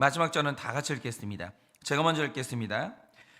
마지막 절은 다 같이 읽겠습니다. 제가 먼저 읽겠습니다.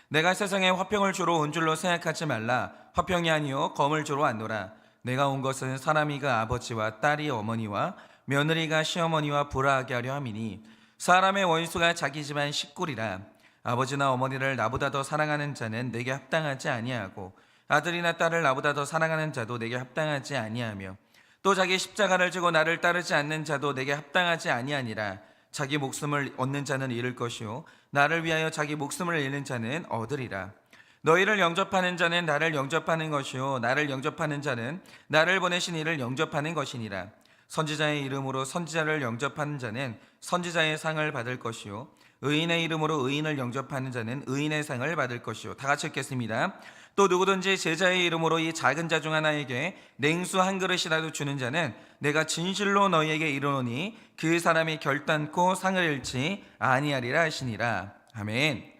내가 세상에 화평을 주러 온 줄로 생각하지 말라. 화평이 아니요 검을 주러 왔노라. 내가 온 것은 사람이 그 아버지와 딸이 어머니와 며느리가 시어머니와 불화하게 하려 함이니 사람의 원수가 자기 집안 식구리라. 아버지나 어머니를 나보다 더 사랑하는 자는 내게 합당하지 아니하고 아들이나 딸을 나보다 더 사랑하는 자도 내게 합당하지 아니하며 또 자기 십자가를 지고 나를 따르지 않는 자도 내게 합당하지 아니하니라. 자기 목숨을 얻는 자는 잃을 것이요 나를 위하여 자기 목숨을 잃는 자는 얻으리라. 너희를 영접하는 자는 나를 영접하는 것이요 나를 영접하는 자는 나를 보내신 이를 영접하는 것이니라. 선지자의 이름으로 선지자를 영접하는 자는 선지자의 상을 받을 것이요 의인의 이름으로 의인을 영접하는 자는 의인의 상을 받을 것이요. 다 같이 읽겠습니다. 또 누구든지 제자의 이름으로 이 작은 자 중 하나에게 냉수 한 그릇이라도 주는 자는 내가 진실로 너희에게 이르노니 그 사람이 결단코 상을 잃지 아니하리라 하시니라. 아멘.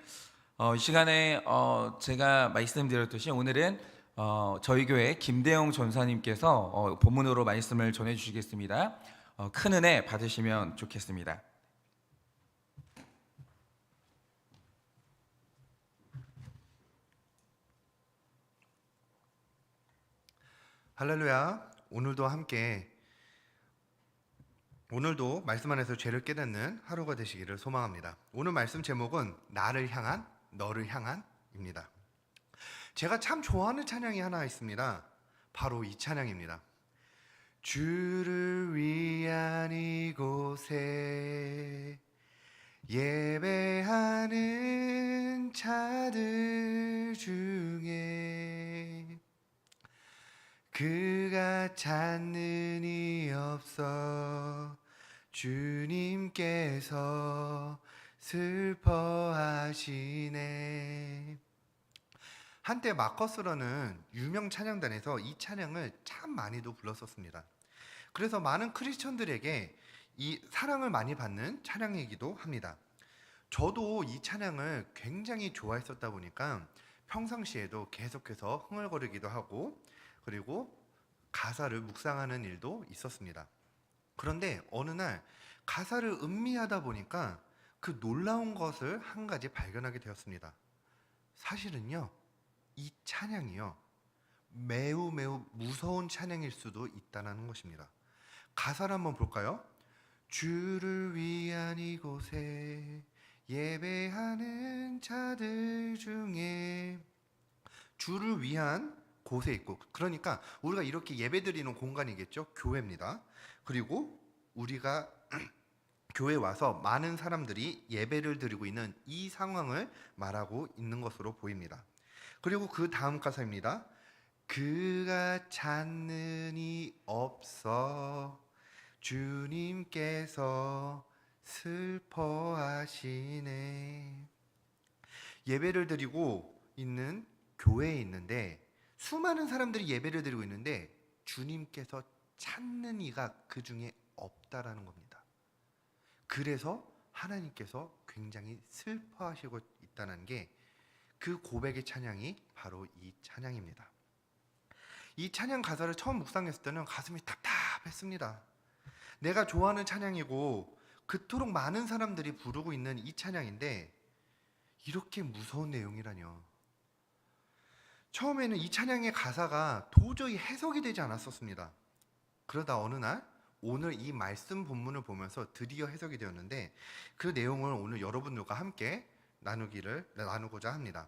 이 시간에 제가 말씀드렸듯이 오늘은 저희 교회 김대영 전사님께서 본문으로 말씀을 전해주시겠습니다. 큰 은혜 받으시면 좋겠습니다. 할렐루야. 오늘도 말씀 안에서 죄를 깨닫는 하루가 되시기를 소망합니다. 오늘 말씀 제목은 나를 향한, 너를 향한입니다. 제가 참 좋아하는 찬양이 하나 있습니다. 바로 이 찬양입니다. 주를 위한 이곳에 예배하는 자들 중에 그가 찾는 이 없어 주님께서 슬퍼하시네. 한때 마커스라는 유명 찬양단에서 이 찬양을 참 많이도 불렀었습니다. 그래서 많은 크리스천들에게 이 사랑을 많이 받는 찬양이기도 합니다. 저도 이 찬양을 굉장히 좋아했었다 보니까 평상시에도 계속해서 흥얼거리기도 하고 그리고 가사를 묵상하는 일도 있었습니다. 그런데 어느 날 가사를 음미하다 보니까 그 놀라운 것을 한 가지 발견하게 되었습니다. 사실은요, 이 찬양이요 매우 무서운 찬양일 수도 있다는 것입니다. 가사를 한번 볼까요? 주를 위한 이곳에 예배하는 자들 중에, 주를 위한 곳에 있고, 그러니까 우리가 이렇게 예배드리는 공간이겠죠. 교회입니다. 그리고 우리가 교회에 와서 많은 사람들이 예배를 드리고 있는 이 상황을 말하고 있는 것으로 보입니다. 그리고 그 다음 가사입니다. 그가 찾는 이 없어 주님께서 슬퍼하시네. 예배를 드리고 있는 교회에 있는데 수많은 사람들이 예배를 드리고 있는데 주님께서 찾는 이가 그 중에 없다라는 겁니다. 그래서 하나님께서 굉장히 슬퍼하시고 있다는 게 그 고백의 찬양이 바로 이 찬양입니다. 이 찬양 가사를 처음 묵상했을 때는 가슴이 답답했습니다. 내가 좋아하는 찬양이고 그토록 많은 사람들이 부르고 있는 이 찬양인데 이렇게 무서운 내용이라뇨. 처음에는 이 찬양의 가사가 도저히 해석이 되지 않았었습니다. 그러다 어느 날 오늘 이 말씀 본문을 보면서 드디어 해석이 되었는데 그 내용을 오늘 여러분들과 함께 나누고자 합니다.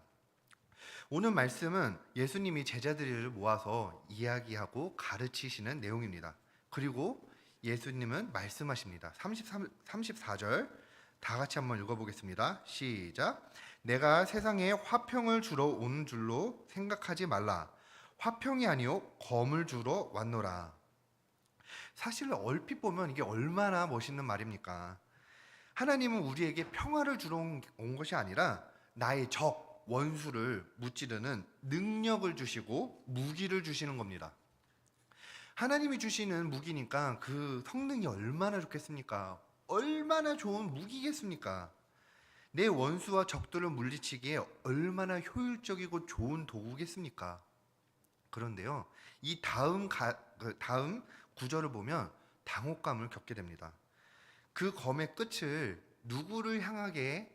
오늘 말씀은 예수님이 제자들을 모아서 이야기하고 가르치시는 내용입니다. 그리고 예수님은 말씀하십니다. 34절 다 같이 한번 읽어보겠습니다. 시작. 내가 세상에 화평을 주러 온 줄로 생각하지 말라. 화평이 아니요 검을 주러 왔노라. 사실 얼핏 보면 이게 얼마나 멋있는 말입니까? 하나님은 우리에게 평화를 주러 온 것이 아니라 나의 적, 원수를 무찌르는 능력을 주시고 무기를 주시는 겁니다. 하나님이 주시는 무기니까 그 성능이 얼마나 좋겠습니까? 얼마나 좋은 무기겠습니까? 내 원수와 적들을 물리치기에 얼마나 효율적이고 좋은 도구겠습니까? 그런데요, 이 다음 구절을 보면 당혹감을 겪게 됩니다. 그 검의 끝을 누구를 향하게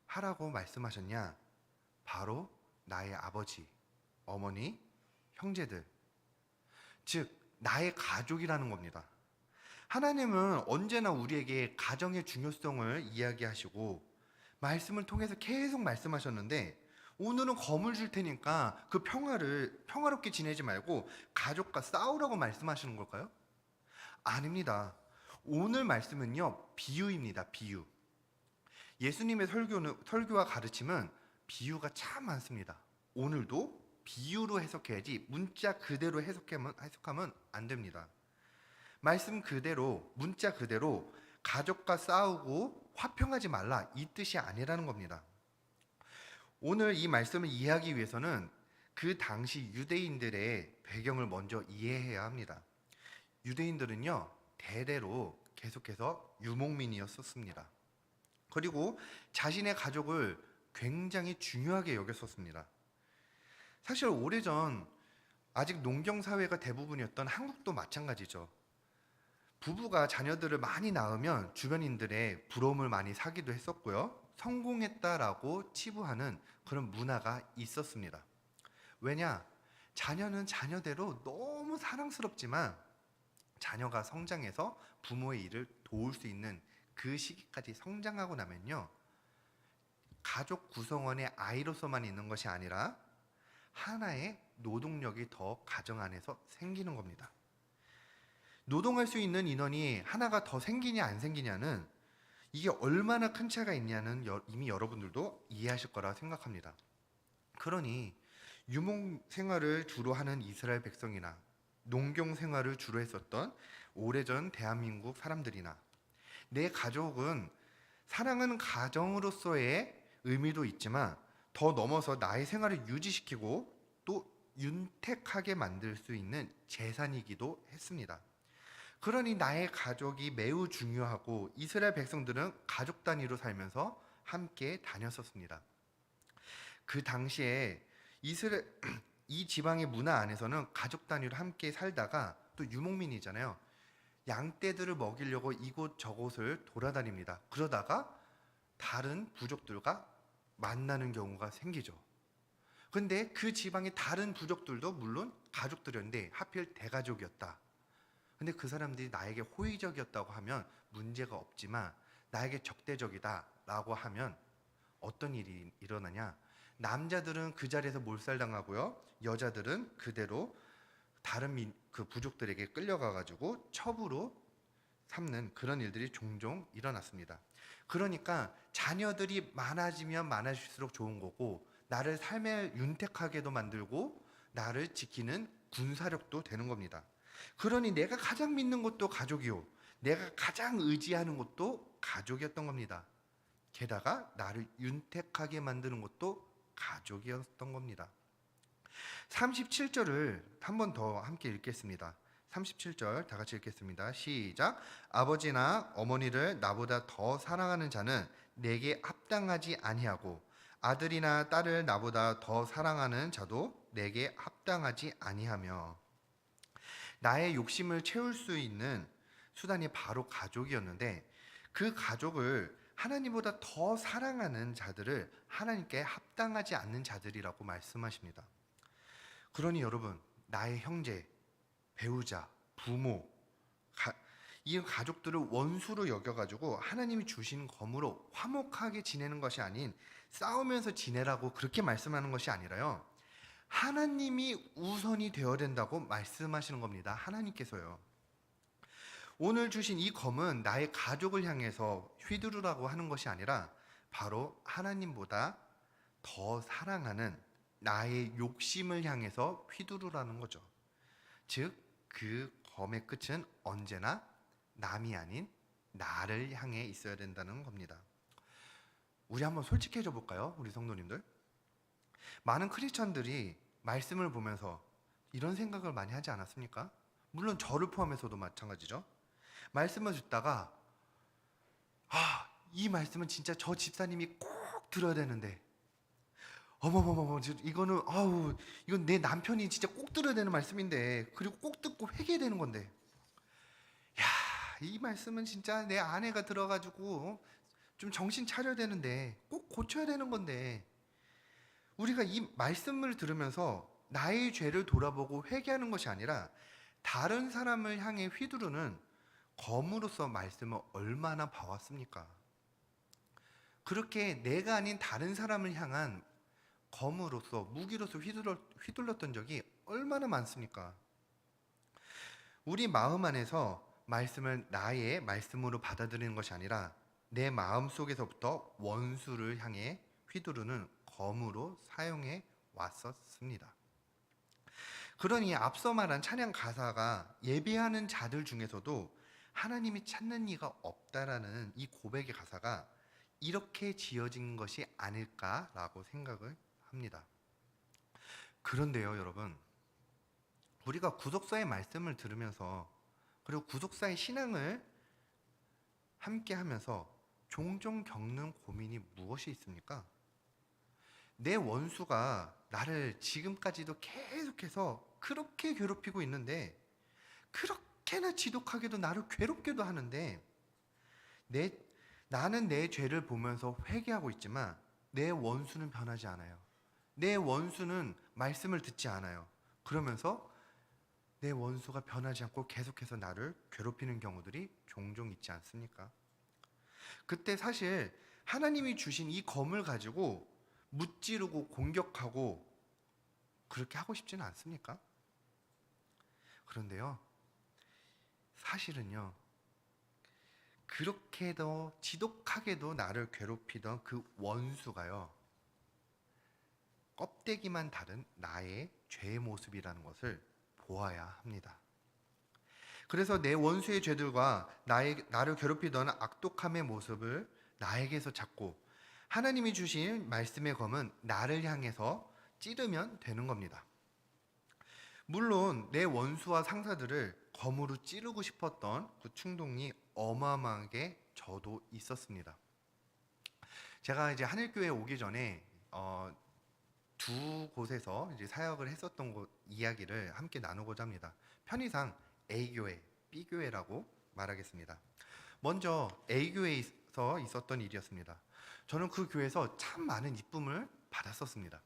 하라고 말씀하셨냐? 바로 나의 아버지, 어머니, 형제들, 즉 나의 가족이라는 겁니다. 하나님은 언제나 우리에게 가정의 중요성을 이야기하시고 말씀을 통해서 계속 말씀하셨는데, 오늘은 검을 줄 테니까 그 평화롭게 지내지 말고 가족과 싸우라고 말씀하시는 걸까요? 아닙니다. 오늘 말씀은요, 비유입니다. 비유. 예수님의 설교와 가르침은 비유가 참 많습니다. 오늘도 비유로 해석해야지 문자 그대로 해석하면 안 됩니다. 말씀 그대로, 문자 그대로 가족과 싸우고 화평하지 말라, 이 뜻이 아니라는 겁니다. 오늘 이 말씀을 이해하기 위해서는 그 당시 유대인들의 배경을 먼저 이해해야 합니다. 유대인들은요, 대대로 계속해서 유목민이었었습니다. 그리고 자신의 가족을 굉장히 중요하게 여겼었습니다. 사실 오래전 아직 농경 사회가 대부분이었던 한국도 마찬가지죠. 부부가 자녀들을 많이 낳으면 주변인들의 부러움을 많이 사기도 했었고요. 성공했다라고 치부하는 그런 문화가 있었습니다. 왜냐? 자녀는 자녀대로 너무 사랑스럽지만 자녀가 성장해서 부모의 일을 도울 수 있는 그 시기까지 성장하고 나면요, 가족 구성원의 아이로서만 있는 것이 아니라 하나의 노동력이 더 가정 안에서 생기는 겁니다. 노동할 수 있는 인원이 하나가 더 생기냐 안 생기냐는 이게 얼마나 큰 차이가 있냐는 이미 여러분들도 이해하실 거라 생각합니다. 그러니 유목 생활을 주로 하는 이스라엘 백성이나 농경 생활을 주로 했었던 오래전 대한민국 사람들이나 내 가족은 사랑하는 가정으로서의 의미도 있지만 더 넘어서 나의 생활을 유지시키고 또 윤택하게 만들 수 있는 재산이기도 했습니다. 그러니 나의 가족이 매우 중요하고 이스라엘 백성들은 가족 단위로 살면서 함께 다녔었습니다. 그 당시에 이 지방의 문화 안에서는 가족 단위로 함께 살다가 또 유목민이잖아요. 양떼들을 먹이려고 이곳 저곳을 돌아다닙니다. 그러다가 다른 부족들과 만나는 경우가 생기죠. 근데 그 지방의 다른 부족들도 물론 가족들이었는데 하필 대가족이었다. 근데 그 사람들이 나에게 호의적이었다고 하면 문제가 없지만 나에게 적대적이다라고 하면 어떤 일이 일어나냐? 남자들은 그 자리에서 몰살당하고요, 여자들은 그대로 다른 그 부족들에게 끌려가가지고 첩으로 삼는 그런 일들이 종종 일어났습니다. 그러니까 자녀들이 많아지면 많아질수록 좋은 거고, 나를 삶에 윤택하게도 만들고 나를 지키는 군사력도 되는 겁니다. 그러니 내가 가장 믿는 것도 가족이요, 내가 가장 의지하는 것도 가족이었던 겁니다. 게다가 나를 윤택하게 만드는 것도 가족이었던 겁니다. 37절을 한 번 더 함께 읽겠습니다. 37절 다 같이 읽겠습니다. 시작. 아버지나 어머니를 나보다 더 사랑하는 자는 내게 합당하지 아니하고 아들이나 딸을 나보다 더 사랑하는 자도 내게 합당하지 아니하며. 나의 욕심을 채울 수 있는 수단이 바로 가족이었는데, 그 가족을 하나님보다 더 사랑하는 자들을 하나님께 합당하지 않는 자들이라고 말씀하십니다. 그러니 여러분, 나의 형제, 배우자, 부모, 이 가족들을 원수로 여겨가지고 하나님이 주신 검으로 화목하게 지내는 것이 아닌 싸우면서 지내라고 그렇게 말씀하는 것이 아니라요, 하나님이 우선이 되어야 된다고 말씀하시는 겁니다. 하나님께서요. 오늘 주신 이 검은 나의 가족을 향해서 휘두르라고 하는 것이 아니라 바로 하나님보다 더 사랑하는 나의 욕심을 향해서 휘두르라는 거죠. 즉, 그 검의 끝은 언제나 남이 아닌 나를 향해 있어야 된다는 겁니다. 우리 한번 솔직해져 볼까요? 우리 성도님들. 많은 크리스천들이 말씀을 보면서 이런 생각을 많이 하지 않았습니까? 물론 저를 포함해서도 마찬가지죠. 말씀을 듣다가 이 말씀은 진짜 저 집사님이 꼭 들어야 되는데, 어머머머머, 이거는 이건 내 남편이 진짜 꼭 들어야 되는 말씀인데, 그리고 꼭 듣고 회개되는 건데, 이 말씀은 진짜 내 아내가 들어가지고 좀 정신 차려야 되는데, 꼭 고쳐야 되는 건데, 우리가 이 말씀을 들으면서 나의 죄를 돌아보고 회개하는 것이 아니라 다른 사람을 향해 휘두르는 검으로서 말씀을 얼마나 봐왔습니까? 그렇게 내가 아닌 다른 사람을 향한 검으로서, 무기로서 휘둘렀던 적이 얼마나 많습니까? 우리 마음 안에서 말씀을 나의 말씀으로 받아들이는 것이 아니라 내 마음 속에서부터 원수를 향해 휘두르는 검으로 사용해 왔었습니다. 그러니 앞서 말한 찬양 가사가 예배하는 자들 중에서도 하나님이 찾는 이가 없다라는 이 고백의 가사가 이렇게 지어진 것이 아닐까라고 생각을 합니다. 그런데요, 여러분, 우리가 구속사의 말씀을 들으면서 그리고 구속사의 신앙을 함께 하면서 종종 겪는 고민이 무엇이 있습니까? 내 원수가 나를 지금까지도 계속해서 그렇게 괴롭히고 있는데, 그렇게나 지독하게도 나를 괴롭게도 하는데, 나는 내 죄를 보면서 회개하고 있지만 내 원수는 변하지 않아요. 내 원수는 말씀을 듣지 않아요. 그러면서 내 원수가 변하지 않고 계속해서 나를 괴롭히는 경우들이 종종 있지 않습니까? 그때 사실 하나님이 주신 이 검을 가지고 무찌르고 공격하고 그렇게 하고 싶지는 않습니까? 그런데요, 사실은요, 그렇게도 지독하게도 나를 괴롭히던 그 원수가요, 껍데기만 다른 나의 죄의 모습이라는 것을 보아야 합니다. 그래서 내 원수의 죄들과 나를 괴롭히던 악독함의 모습을 나에게서 찾고 하나님이 주신 말씀의 검은 나를 향해서 찌르면 되는 겁니다. 물론 내 원수와 상사들을 검으로 찌르고 싶었던 그 충동이 어마어마하게 저도 있었습니다. 제가 이제 하늘교회 오기 전에 두 곳에서 이제 사역을 했었던 곳 이야기를 함께 나누고자 합니다. 편의상 A교회, B교회라고 말하겠습니다. 먼저 A교회에서 있었던 일이었습니다. 저는 그 교회에서 참 많은 이쁨을 받았었습니다.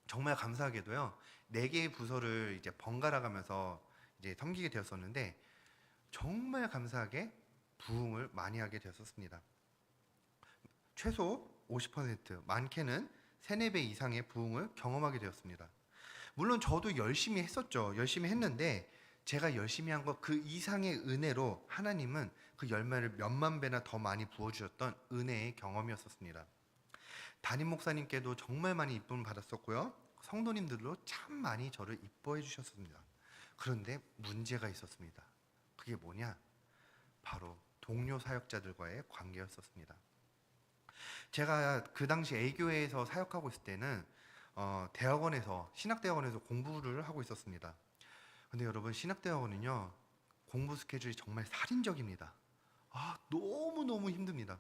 정말 감사하게도요, 4개의 부서를 이제 번갈아 가면서 이제 섬기게 되었었는데, 정말 감사하게 부흥을 많이 하게 되었습니다. 최소 50%, 많게는 3, 4배 이상의 부흥을 경험하게 되었습니다. 물론 저도 열심히 했었죠. 열심히 했는데 제가 열심히 한 것 그 이상의 은혜로 하나님은 그 열매를 몇만 배나 더 많이 부어주셨던 은혜의 경험이었습니다. 담임 목사님께도 정말 많이 이쁨을 받았었고요, 성도님들도 참 많이 저를 이뻐해 주셨습니다. 그런데 문제가 있었습니다. 그게 뭐냐? 바로 동료 사역자들과의 관계였었습니다. 제가 그 당시 A교회에서 사역하고 있을 때는 대학원에서, 신학대학원에서 공부를 하고 있었습니다. 근데 여러분, 신학대학원은요, 공부 스케줄이 정말 살인적입니다. 너무너무 힘듭니다.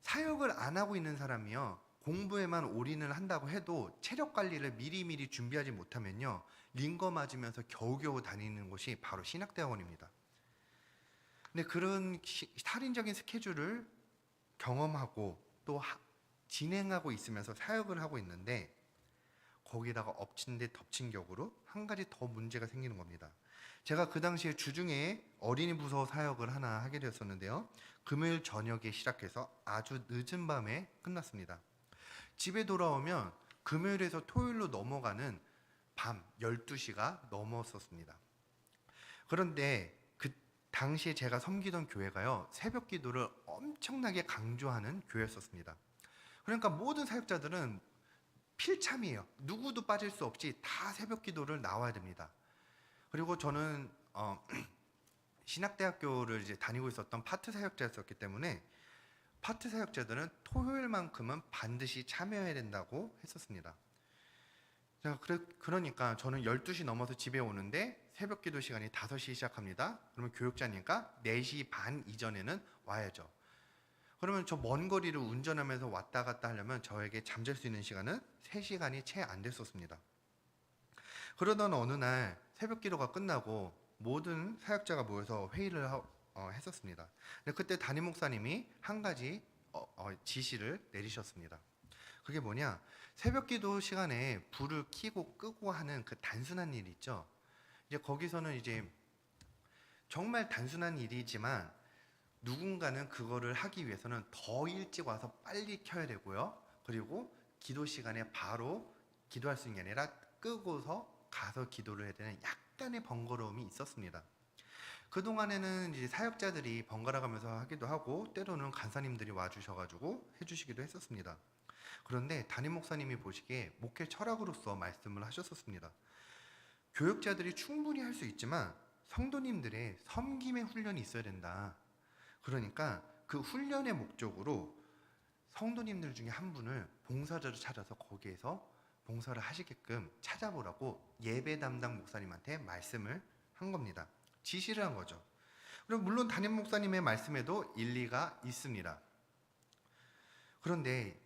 사역을 안 하고 있는 사람이요, 공부에만 올인을 한다고 해도 체력 관리를 미리미리 준비하지 못하면요, 링거 맞으면서 겨우겨우 다니는 곳이 바로 신학대학원입니다. 근데 그런 살인적인 스케줄을 경험하고 또 진행하고 있으면서 사역을 하고 있는데, 거기다가 엎친 데 덮친 격으로 한 가지 더 문제가 생기는 겁니다. 제가 그 당시에 주중에 어린이 부서 사역을 하나 하게 되었었는데요, 금요일 저녁에 시작해서 아주 늦은 밤에 끝났습니다. 집에 돌아오면 금요일에서 토요일로 넘어가는 밤 12시가 넘었었습니다. 그런데 그 당시에 제가 섬기던 교회가요, 새벽 기도를 엄청나게 강조하는 교회였었습니다. 그러니까 모든 사역자들은 필참이에요. 누구도 빠질 수 없이 다 새벽 기도를 나와야 됩니다. 그리고 저는 신학대학교를 이제 다니고 있었던 파트 사역자였었기 때문에 파트 사역자들은 토요일만큼은 반드시 참여해야 된다고 했었습니다. 자, 그러니까 저는 12시 넘어서 집에 오는데 새벽 기도 시간이 5시 시작합니다. 그러면 교육자니까 4시 반 이전에는 와야죠. 그러면 저 먼 거리를 운전하면서 왔다 갔다 하려면 저에게 잠잘 수 있는 시간은 3시간이 채 안 됐었습니다. 그러던 어느 날 새벽 기도가 끝나고 모든 사역자가 모여서 회의를 했었습니다. 근데 그때 담임 목사님이 한 가지 지시를 내리셨습니다. 그게 뭐냐? 새벽 기도 시간에 불을 켜고 끄고 하는 그 단순한 일 있죠. 이제 거기서는 이제 정말 단순한 일이지만 누군가는 그거를 하기 위해서는 더 일찍 와서 빨리 켜야 되고요. 그리고 기도 시간에 바로 기도할 수 있는 게 아니라 끄고서 가서 기도를 해야 되는 약간의 번거로움이 있었습니다. 그동안에는 이제 사역자들이 번갈아 가면서 하기도 하고 때로는 간사님들이 와주셔가지고 해주시기도 했었습니다. 그런데 담임 목사님이 보시기에 목회 철학으로서 말씀을 하셨었습니다. 교역자들이 충분히 할 수 있지만 성도님들의 섬김의 훈련이 있어야 된다. 그러니까 그 훈련의 목적으로 성도님들 중에 한 분을 봉사자를 찾아서 거기에서 봉사를 하시게끔 찾아보라고 예배 담당 목사님한테 말씀을 한 겁니다. 지시를 한 거죠. 그럼 물론 담임 목사님의 말씀에도 일리가 있습니다. 그런데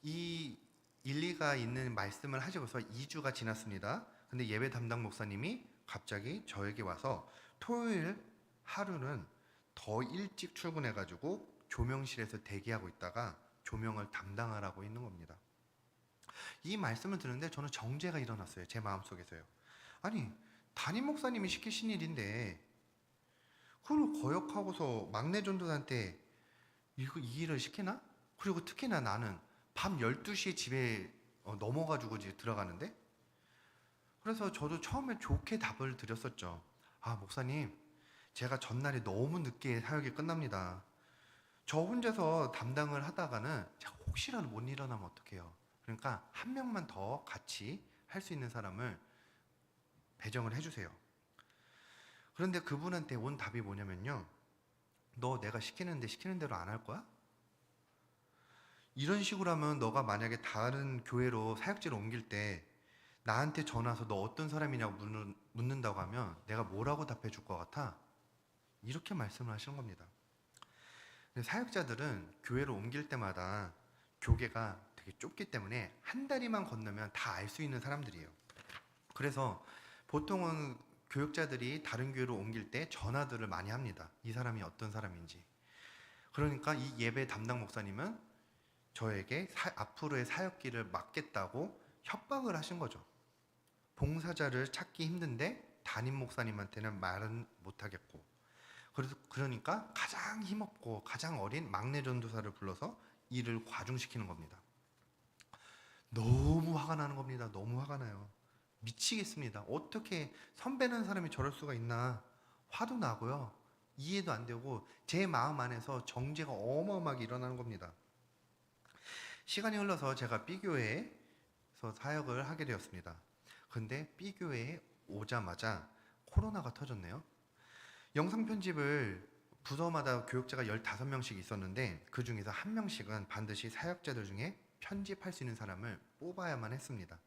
이 일리가 있는 말씀을 하시고서 2주가 지났습니다. 근데 예배 담당 목사님이 갑자기 저에게 와서 토요일 하루는 더 일찍 출근해가지고 조명실에서 대기하고 있다가 조명을 담당하라고 있는 겁니다. 이 말씀을 듣는데 저는 정죄가 일어났어요. 제 마음속에서요. 아니, 담임 목사님이 시키신 일인데 그걸 거역하고서 막내 전도사한테 이 일을 시키나? 그리고 특히나 나는 밤 12시에 집에 넘어가지고 이제 들어가는데, 그래서 저도 처음에 좋게 답을 드렸었죠. 아, 목사님, 제가 전날에 너무 늦게 사역이 끝납니다. 저 혼자서 담당을 하다가는 제가 혹시라도 못 일어나면 어떡해요. 그러니까 한 명만 더 같이 할 수 있는 사람을 배정을 해주세요. 그런데 그분한테 온 답이 뭐냐면요, 너 내가 시키는데 시키는 대로 안 할 거야? 이런 식으로 하면 너가 만약에 다른 교회로 사역지를 옮길 때 나한테 전화 와서 너 어떤 사람이냐고 묻는다고 하면 내가 뭐라고 답해 줄 것 같아? 이렇게 말씀을 하시는 겁니다. 근데 사역자들은 교회로 옮길 때마다 교계가 되게 좁기 때문에 한 다리만 건너면 다 알 수 있는 사람들이에요. 그래서 보통은 교역자들이 다른 교회로 옮길 때 전화들을 많이 합니다. 이 사람이 어떤 사람인지. 그러니까 이 예배 담당 목사님은 저에게 앞으로의 사역길을 맡겠다고 협박을 하신 거죠. 봉사자를 찾기 힘든데 담임 목사님한테는 말은 못하겠고, 그러니까 가장 힘없고 가장 어린 막내 전도사를 불러서 일을 과중시키는 겁니다. 너무 화가 나는 겁니다. 너무 화가 나요. 미치겠습니다. 어떻게 선배라는 사람이 저럴 수가 있나. 화도 나고요. 이해도 안 되고 제 마음 안에서 정죄가 어마어마하게 일어나는 겁니다. 시간이 흘러서 제가 B교회에서 사역을 하게 되었습니다. 근데 B교회에 오자마자 코로나가 터졌네요. 영상 편집을 부서마다 교역자가 15명씩 있었는데 그 중에서 한 명씩은 반드시 사역자들 중에 편집할 수 있는 사람을 뽑아야만 했습니다.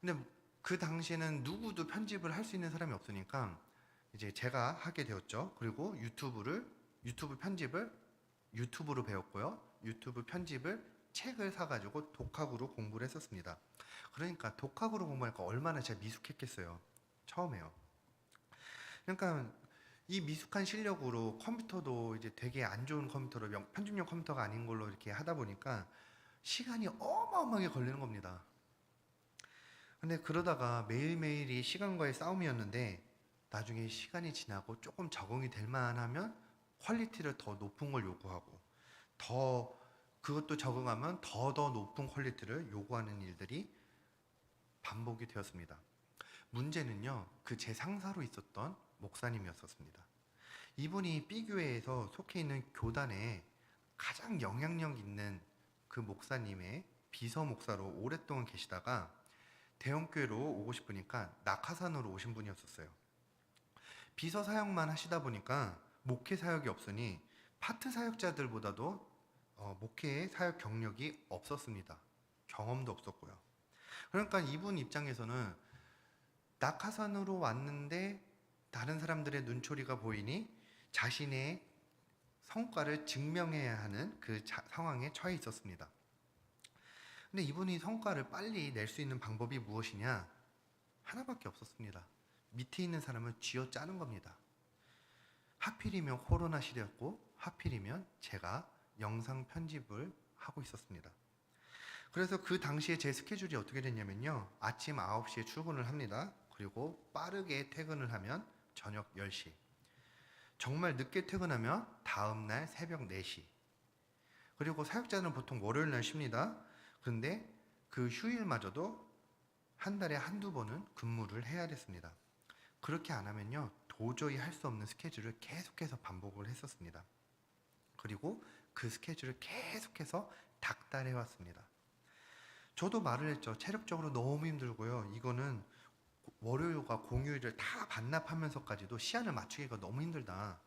근데 그 당시에는 누구도 편집을 할 수 있는 사람이 없으니까 이제 제가 하게 되었죠. 그리고 유튜브 편집을 유튜브로 배웠고요. 유튜브 편집을 책을 사가지고 독학으로 공부를 했었습니다. 그러니까 독학으로 공부하니까 얼마나 제가 미숙했겠어요. 처음에요. 그러니까 이 미숙한 실력으로 컴퓨터도 이제 되게 안 좋은 컴퓨터로 편집용 컴퓨터가 아닌 걸로 이렇게 하다 보니까 시간이 어마어마하게 걸리는 겁니다. 근데 그러다가 매일매일이 시간과의 싸움이었는데 나중에 시간이 지나고 조금 적응이 될 만하면 퀄리티를 더 높은 걸 요구하고 그것도 적응하면 더 높은 퀄리티를 요구하는 일들이 반복이 되었습니다. 문제는요, 그 제 상사로 있었던 목사님이었습니다. 이분이 B교회에서 속해 있는 교단에 가장 영향력 있는 그 목사님의 비서 목사로 오랫동안 계시다가 대형교회로 오고 싶으니까 낙하산으로 오신 분이었어요. 비서 사역만 하시다 보니까 목회 사역이 없으니 파트 사역자들보다도 목회 사역 경력이 없었습니다. 경험도 없었고요. 그러니까 이분 입장에서는 낙하산으로 왔는데 다른 사람들의 눈초리가 보이니 자신의 성과를 증명해야 하는 그 상황에 처해 있었습니다. 근데 이분이 성과를 빨리 낼 수 있는 방법이 무엇이냐? 하나밖에 없었습니다. 밑에 있는 사람을 쥐어짜는 겁니다. 하필이면 코로나 시대였고 하필이면 제가 영상 편집을 하고 있었습니다. 그래서 그 당시에 제 스케줄이 어떻게 됐냐면요. 아침 9시에 출근을 합니다. 그리고 빠르게 퇴근을 하면 저녁 10시. 정말 늦게 퇴근하면 다음날 새벽 4시. 그리고 사역자는 보통 월요일 날 쉽니다. 근데 그 휴일마저도 한 달에 한두 번은 근무를 해야 됐습니다. 그렇게 안 하면요. 도저히 할 수 없는 스케줄을 계속해서 반복을 했었습니다. 그리고 그 스케줄을 계속해서 닥달해 왔습니다. 저도 말을 했죠. 체력적으로 너무 힘들고요. 이거는 월요일과 공휴일을 다 반납하면서까지도 시간을 맞추기가 너무 힘들다.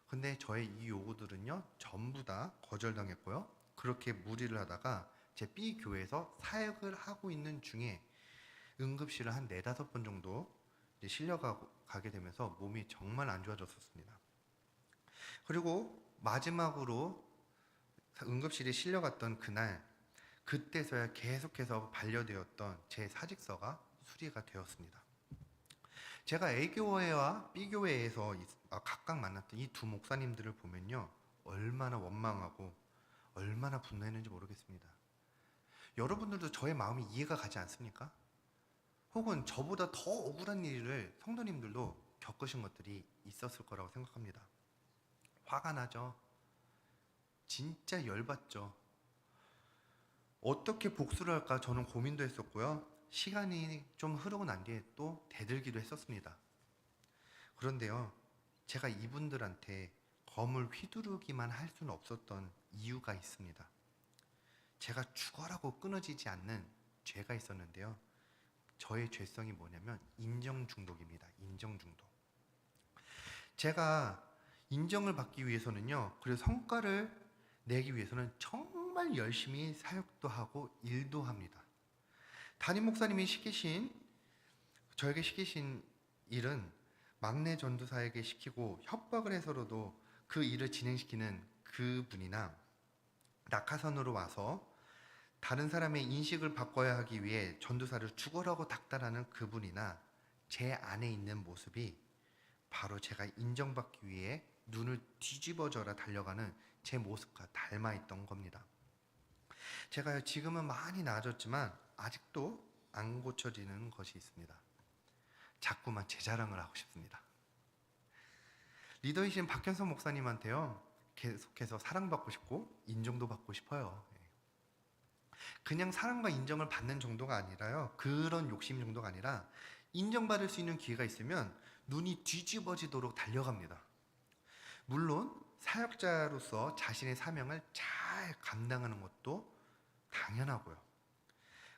근데 저의 이 요구들은요, 전부 다 거절당했고요. 그렇게 무리를 하다가 제 B 교회에서 사역을 하고 있는 중에 응급실을 한 4-5번 정도 실려가게 되면서 몸이 정말 안 좋아졌었습니다. 그리고 마지막으로 응급실에 실려갔던 그날, 그때서야 계속해서 반려되었던 제 사직서가 수리가 되었습니다. 제가 A교회와 B교회에서 각각 만났던 이 두 목사님들을 보면요, 얼마나 원망하고 얼마나 분노했는지 모르겠습니다. 여러분들도 저의 마음이 이해가 가지 않습니까? 혹은 저보다 더 억울한 일을 성도님들도 겪으신 것들이 있었을 거라고 생각합니다. 화가 나죠. 진짜 열받죠. 어떻게 복수를 할까 저는 고민도 했었고요. 시간이 좀 흐르고 난 뒤에 또 대들기도 했었습니다. 그런데요, 제가 이분들한테 검을 휘두르기만 할 수는 없었던 이유가 있습니다. 제가 죽어라고 끊어지지 않는 죄가 있었는데요. 저의 죄성이 뭐냐면 인정 중독입니다. 인정 중독. 제가 인정을 받기 위해서는요, 그리고 성과를 내기 위해서는 정말 열심히 사역도 하고 일도 합니다. 담임 목사님이 저에게 시키신 일은 막내 전도사에게 시키고 협박을 해서라도 그 일을 진행시키는 그분이나 낙하산으로 와서 다른 사람의 인식을 바꿔야 하기 위해 전도사를 죽어라고 닥달하는 그분이나 제 안에 있는 모습이 바로 제가 인정받기 위해 눈을 뒤집어져라 달려가는 제 모습과 닮아 있던 겁니다. 제가 지금은 많이 나아졌지만 아직도 안 고쳐지는 것이 있습니다. 자꾸만 제 자랑을 하고 싶습니다. 리더이신 박현석 목사님한테요, 계속해서 사랑받고 싶고 인정도 받고 싶어요. 그냥 사랑과 인정을 받는 정도가 아니라요, 그런 욕심 정도가 아니라 인정받을 수 있는 기회가 있으면 눈이 뒤집어지도록 달려갑니다. 물론 사역자로서 자신의 사명을 잘 감당하는 것도 당연하고요.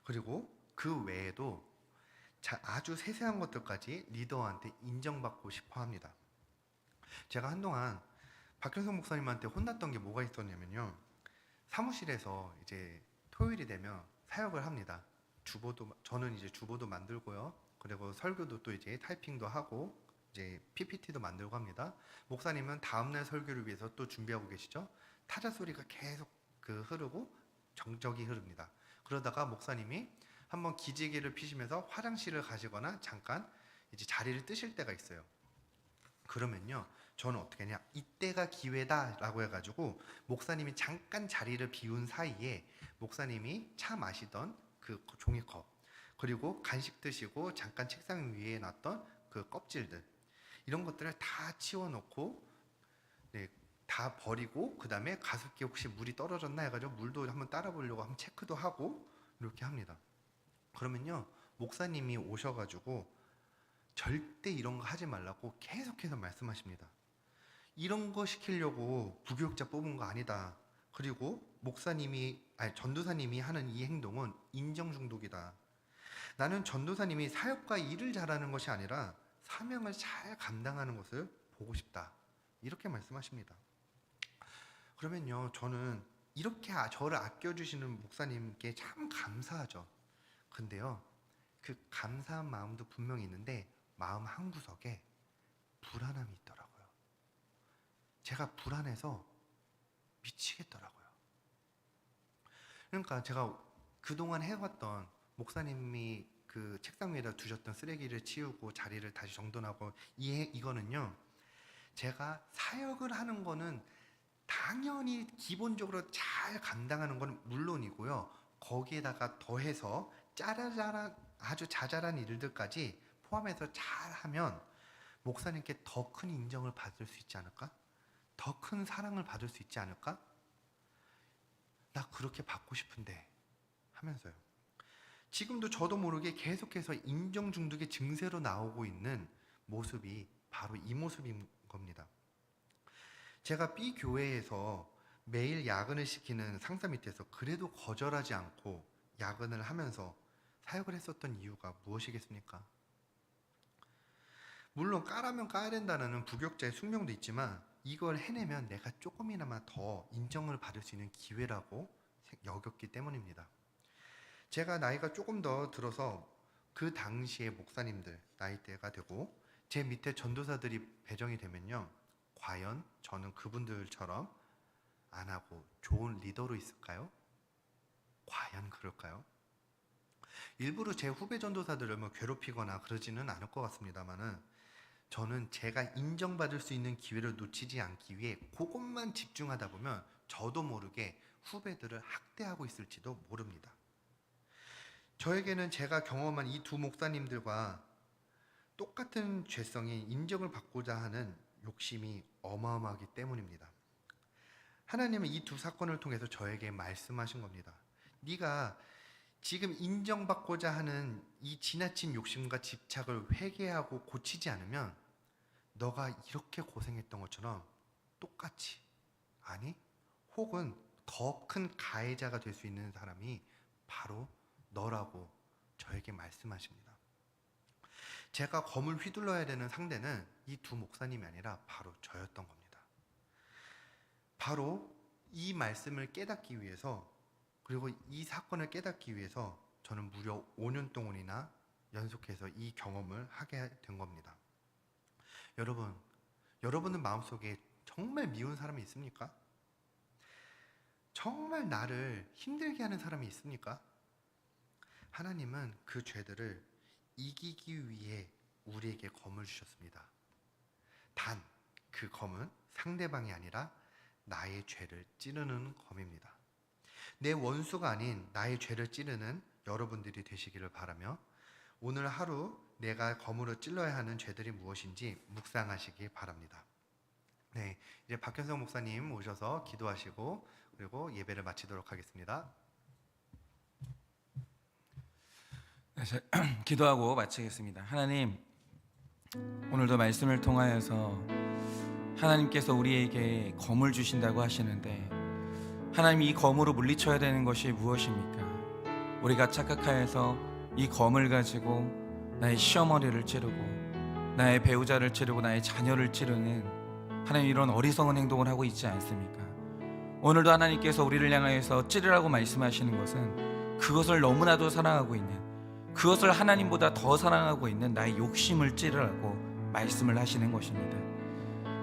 그리고 그 외에도 아주 세세한 것들까지 리더한테 인정받고 싶어 합니다. 제가 한동안 박현성 목사님한테 혼났던 게 뭐가 있었냐면요, 사무실에서 이제 토요일이 되면 사역을 합니다. 저는 이제 주보도 만들고요. 그리고 설교도 또 이제 타이핑도 하고 이제 PPT도 만들고 합니다. 목사님은 다음날 설교를 위해서 또 준비하고 계시죠. 타자 소리가 계속 흐르고 정적이 흐릅니다. 그러다가 목사님이 한번 기지개를 피시면서 화장실을 가시거나 잠깐 이제 자리를 뜨실 때가 있어요. 그러면요, 저는 어떻게 하냐, 이때가 기회다라고 해가지고 목사님이 잠깐 자리를 비운 사이에 목사님이 차 마시던 그 종이컵, 그리고 간식 드시고 잠깐 책상 위에 놨던 그 껍질들, 이런 것들을 다 치워놓고, 네, 다 버리고, 그 다음에 가습기에 혹시 물이 떨어졌나 해가지고 물도 한번 따라 보려고 한번 체크도 하고 이렇게 합니다. 그러면요, 목사님이 오셔가지고 절대 이런 거 하지 말라고 계속해서 말씀하십니다. 이런 거 시키려고 부교육자 뽑은 거 아니다. 그리고 전도사님이 하는 이 행동은 인정 중독이다. 나는 전도사님이 사역과 일을 잘하는 것이 아니라 사명을 잘 감당하는 것을 보고 싶다. 이렇게 말씀하십니다. 그러면요, 저는 이렇게 저를 아껴주시는 목사님께 참 감사하죠. 근데요, 그 감사한 마음도 분명히 있는데 마음 한구석에 불안함이 있더라고요. 제가 불안해서 미치겠더라고요. 그러니까 제가 그동안 해왔던, 목사님이 그 책상 위에다 두셨던 쓰레기를 치우고 자리를 다시 정돈하고, 이거는요, 제가 사역을 하는 거는 당연히 기본적으로 잘 감당하는 건 물론이고요. 거기에다가 더해서 아주 자잘한 일들까지 포함해서 잘하면 목사님께 더 큰 인정을 받을 수 있지 않을까? 더 큰 사랑을 받을 수 있지 않을까? 나 그렇게 받고 싶은데 하면서요. 지금도 저도 모르게 계속해서 인정 중독의 증세로 나오고 있는 모습이 바로 이 모습인 겁니다. 제가 B 교회에서 매일 야근을 시키는 상사 밑에서 그래도 거절하지 않고 야근을 하면서 사역을 했었던 이유가 무엇이겠습니까? 물론 까라면 까야 된다는 부격자의 숙명도 있지만 이걸 해내면 내가 조금이나마 더 인정을 받을 수 있는 기회라고 여겼기 때문입니다. 제가 나이가 조금 더 들어서 그 당시에 목사님들 나이대가 되고 제 밑에 전도사들이 배정이 되면요, 과연 저는 그분들처럼 안 하고 좋은 리더로 있을까요? 과연 그럴까요? 일부러 제 후배 전도사들을 괴롭히거나 그러지는 않을 것 같습니다만은 저는 제가 인정받을 수 있는 기회를 놓치지 않기 위해 그것만 집중하다 보면 저도 모르게 후배들을 학대하고 있을지도 모릅니다. 저에게는 제가 경험한 이 두 목사님들과 똑같은 죄성이 인정을 받고자 하는 욕심이 어마어마하기 때문입니다. 하나님은 이 두 사건을 통해서 저에게 말씀하신 겁니다. 네가 지금 인정받고자 하는 이 지나친 욕심과 집착을 회개하고 고치지 않으면 너가 이렇게 고생했던 것처럼 똑같이, 아니 혹은 더 큰 가해자가 될 수 있는 사람이 바로 너라고 저에게 말씀하십니다. 제가 검을 휘둘러야 되는 상대는 이 두 목사님이 아니라 바로 저였던 겁니다. 바로 이 말씀을 깨닫기 위해서, 그리고 이 사건을 깨닫기 위해서 저는 무려 5년 동안이나 연속해서 이 경험을 하게 된 겁니다. 여러분은 마음속에 정말 미운 사람이 있습니까? 정말 나를 힘들게 하는 사람이 있습니까? 하나님은 그 죄들을 이기기 위해 우리에게 검을 주셨습니다. 단 그 검은 상대방이 아니라 나의 죄를 찌르는 검입니다. 내 원수가 아닌 나의 죄를 찌르는 여러분들이 되시기를 바라며, 오늘 하루 내가 검으로 찔러야 하는 죄들이 무엇인지 묵상하시기 바랍니다. 네, 이제 박현성 목사님 오셔서 기도하시고 그리고 예배를 마치도록 하겠습니다. 기도하고 마치겠습니다. 하나님, 오늘도 말씀을 통하여서 하나님께서 우리에게 검을 주신다고 하시는데, 하나님, 이 검으로 물리쳐야 되는 것이 무엇입니까? 우리가 착각하여서 이 검을 가지고 나의 시어머니를 찌르고 나의 배우자를 찌르고 나의 자녀를 찌르는, 하나님, 이런 어리석은 행동을 하고 있지 않습니까? 오늘도 하나님께서 우리를 향하여서 찌르라고 말씀하시는 것은 그것을 너무나도 사랑하고 있는, 그것을 하나님보다 더 사랑하고 있는 나의 욕심을 찌르라고 말씀을 하시는 것입니다.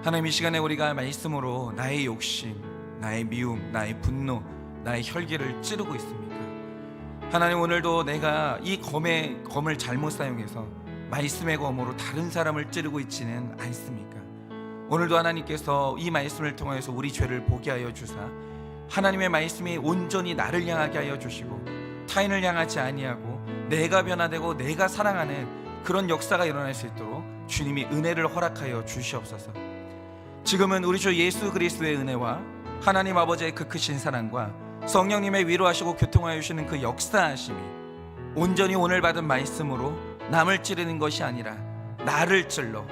하나님, 이 시간에 우리가 말씀으로 나의 욕심, 나의 미움, 나의 분노, 나의 혈기를 찌르고 있습니까? 하나님, 오늘도 내가 이 검을 잘못 사용해서 말씀의 검으로 다른 사람을 찌르고 있지는 않습니까? 오늘도 하나님께서 이 말씀을 통해서 우리 죄를 보게 하여 주사, 하나님의 말씀이 온전히 나를 향하게 하여 주시고 타인을 향하지 아니하고 내가 변화되고 내가 사랑하는 그런 역사가 일어날 수 있도록 주님이 은혜를 허락하여 주시옵소서. 지금은 우리 주 예수 그리스도의 은혜와 하나님 아버지의 그 크신 사랑과 성령님의 위로하시고 교통하여 주시는 그 역사하심이 온전히 오늘 받은 말씀으로 남을 찌르는 것이 아니라 나를 찔러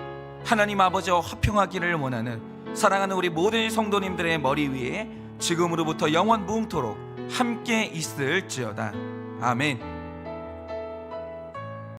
하나님 아버지와 화평하기를 원하는 사랑하는 우리 모든 성도님들의 머리 위에 지금으로부터 영원 무궁토록 함께 있을지어다. 아멘.